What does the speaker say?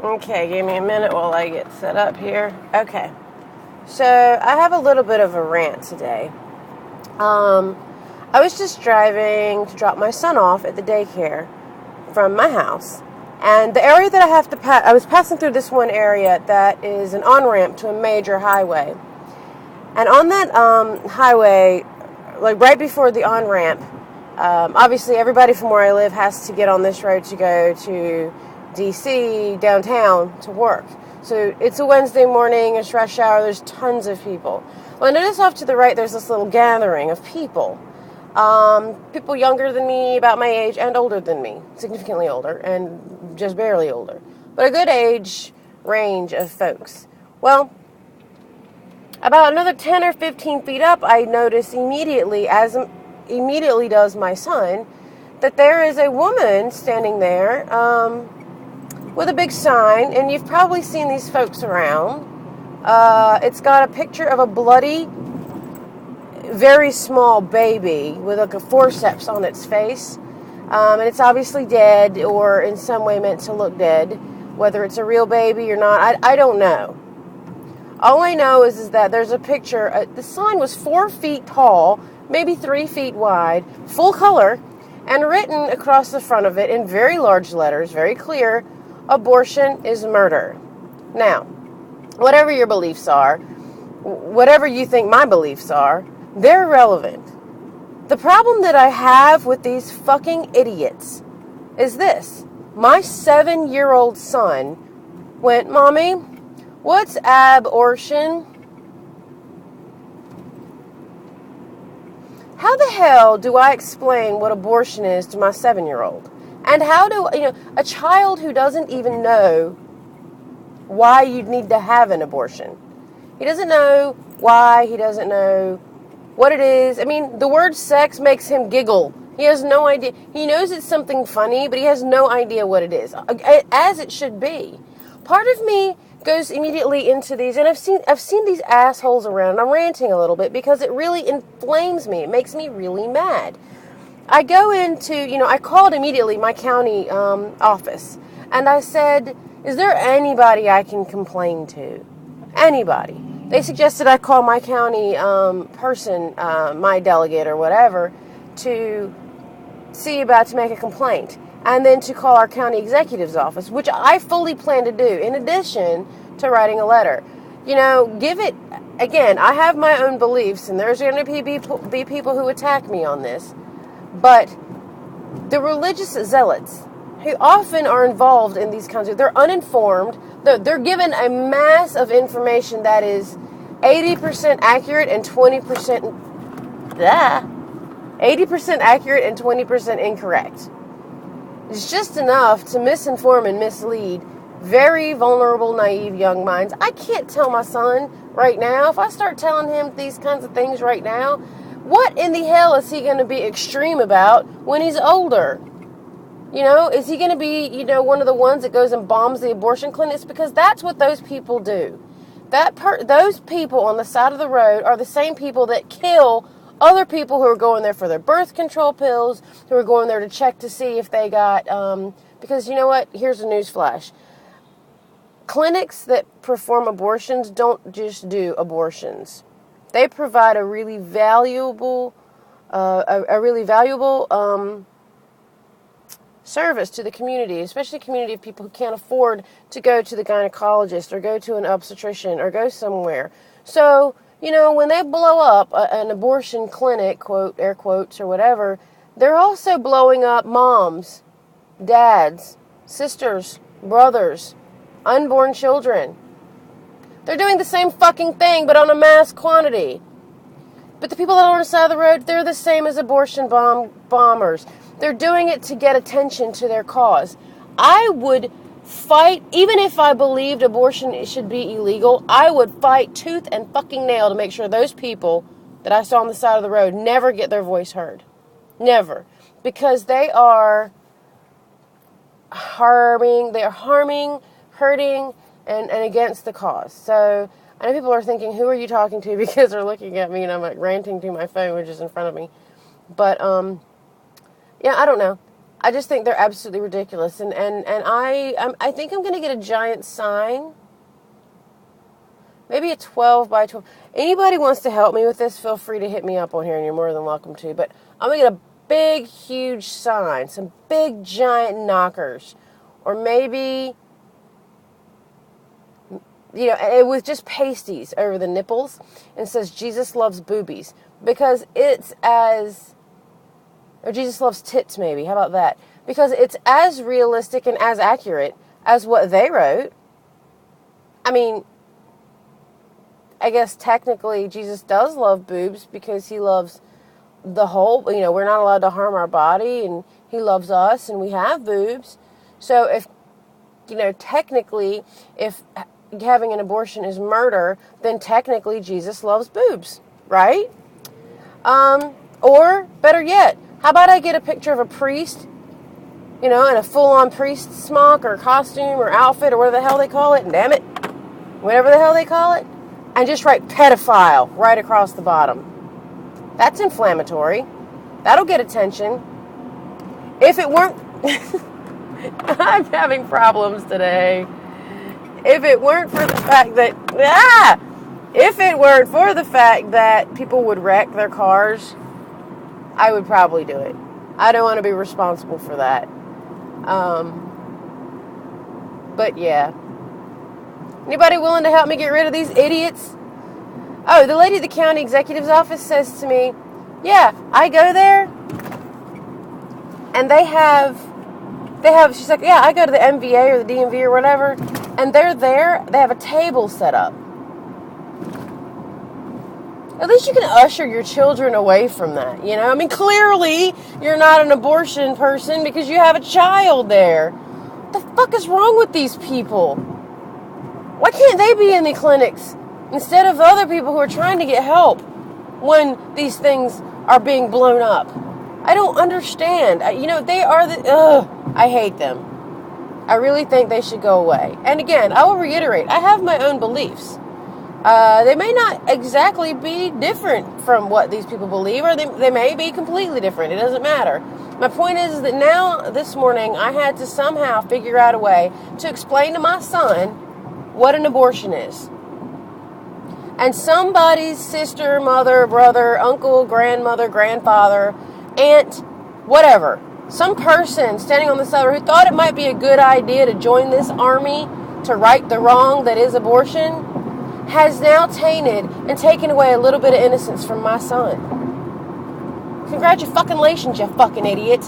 Okay, give me a minute while I get set up here. Okay, so I have a little bit of a rant today. I was just driving to drop my son off at the daycare from my house, and the area that I have to pass, I was passing through this one area that is an on-ramp to a major highway. And on that highway, like right before the on-ramp, obviously everybody from where I live has to get on this road to go to D.C., downtown, to work. So it's a Wednesday morning, it's rush hour, there's tons of people. Well, I notice off to the right there's this little gathering of people. People younger than me, about my age, and older than me. Significantly older, and just barely older. But a good age range of folks. Well, about another 10 or 15 feet up, I notice immediately, as immediately does my son, that there is a woman standing there with a big sign, and you've probably seen these folks around. It's got a picture of a bloody, very small baby with like a forceps on its face, and it's obviously dead or in some way meant to look dead. Whether it's a real baby or not, I don't know. All I know is that there's a picture. The sign was 4 feet tall, maybe 3 feet wide, full color, and written across the front of it in very large letters, very clear, abortion is murder. Now, whatever your beliefs are, whatever you think my beliefs are, they're irrelevant. The problem that I have with these fucking idiots is this. My 7-year-old son went, "Mommy, what's abortion?" How the hell do I explain what abortion is to my 7-year-old? And how do, a child who doesn't even know why you'd need to have an abortion. He doesn't know why, he doesn't know what it is. I mean, the word sex makes him giggle. He has no idea. He knows it's something funny, but he has no idea what it is, as it should be. Part of me goes immediately into these, and I've seen these assholes around. I'm ranting a little bit because it really inflames me. It makes me really mad. I go into, I called immediately my county office, and I said, "Is there anybody I can complain to? Anybody?" They suggested I call my county person, my delegate or whatever, to see about to make a complaint. And then to call our county executive's office, which I fully plan to do, in addition to writing a letter. Give it, again, I have my own beliefs, and there's going to be people who attack me on this. But the religious zealots, who often are involved in these kinds of, they're uninformed, they're given a mass of information that is 80% accurate and 20%, 80% accurate and 20% incorrect. It's just enough to misinform and mislead very vulnerable, naive young minds. I can't tell my son right now, if I start telling him these kinds of things right now, what in the hell is he going to be extreme about when he's older? Is he going to be, one of the ones that goes and bombs the abortion clinics? Because that's what those people do. Those people on the side of the road are the same people that kill other people who are going there for their birth control pills, who are going there to check to see if they got, because you know what? Here's a news flash. Clinics that perform abortions don't just do abortions. They provide a really valuable, service to the community, especially a community of people who can't afford to go to the gynecologist or go to an obstetrician or go somewhere. So, when they blow up an abortion clinic, quote, air quotes, or whatever, they're also blowing up moms, dads, sisters, brothers, unborn children. They're doing the same fucking thing, but on a mass quantity. But the people that are on the side of the road, they're the same as abortion bombers. They're doing it to get attention to their cause. I would fight, even if I believed abortion should be illegal, I would fight tooth and fucking nail to make sure those people that I saw on the side of the road never get their voice heard. Never. Because they are harming, hurting, and against the cause. So, I know people are thinking, who are you talking to? Because they're looking at me and I'm like ranting to my phone, which is in front of me. But, yeah, I don't know. I just think they're absolutely ridiculous. I think I'm going to get a giant sign. Maybe a 12 by 12. Anybody wants to help me with this, feel free to hit me up on here, and you're more than welcome to. But I'm going to get a big, huge sign. Some big, giant knockers. Or maybe, with just pasties over the nipples. And it says, Jesus loves boobies. Because or Jesus loves tits, maybe. How about that? Because it's as realistic and as accurate as what they wrote. I mean, I guess technically Jesus does love boobs because he loves the whole, we're not allowed to harm our body, and he loves us, and we have boobs. So if, technically, if having an abortion is murder, then technically Jesus loves boobs, right? Or, better yet, how about I get a picture of a priest, in a full-on priest smock or costume or outfit or whatever the hell they call it, damn it, whatever the hell they call it, and just write pedophile right across the bottom. That's inflammatory. That'll get attention. If it weren't... I'm having problems today. If it weren't for the fact that... If it weren't for the fact that people would wreck their cars, I would probably do it. I don't want to be responsible for that. But yeah. Anybody willing to help me get rid of these idiots? Oh, the lady at the county executive's office says to me, yeah, I go there, and they have, she's like, yeah, I go to the MVA or the DMV or whatever, and they're there, they have a table set up. At least you can usher your children away from that, I mean, clearly you're not an abortion person because you have a child there. What the fuck is wrong with these people? Why can't they be in the clinics instead of the other people who are trying to get help when these things are being blown up? I don't understand. They are I hate them. I really think they should go away. And again, I will reiterate, I have my own beliefs. They may not exactly be different from what these people believe, or they may be completely different. It doesn't matter. My point is that now, this morning, I had to somehow figure out a way to explain to my son what an abortion is. And somebody's sister, mother, brother, uncle, grandmother, grandfather, aunt, whatever, some person standing on the side who thought it might be a good idea to join this army to right the wrong that is abortion, has now tainted and taken away a little bit of innocence from my son. Congratulations, you fucking idiot.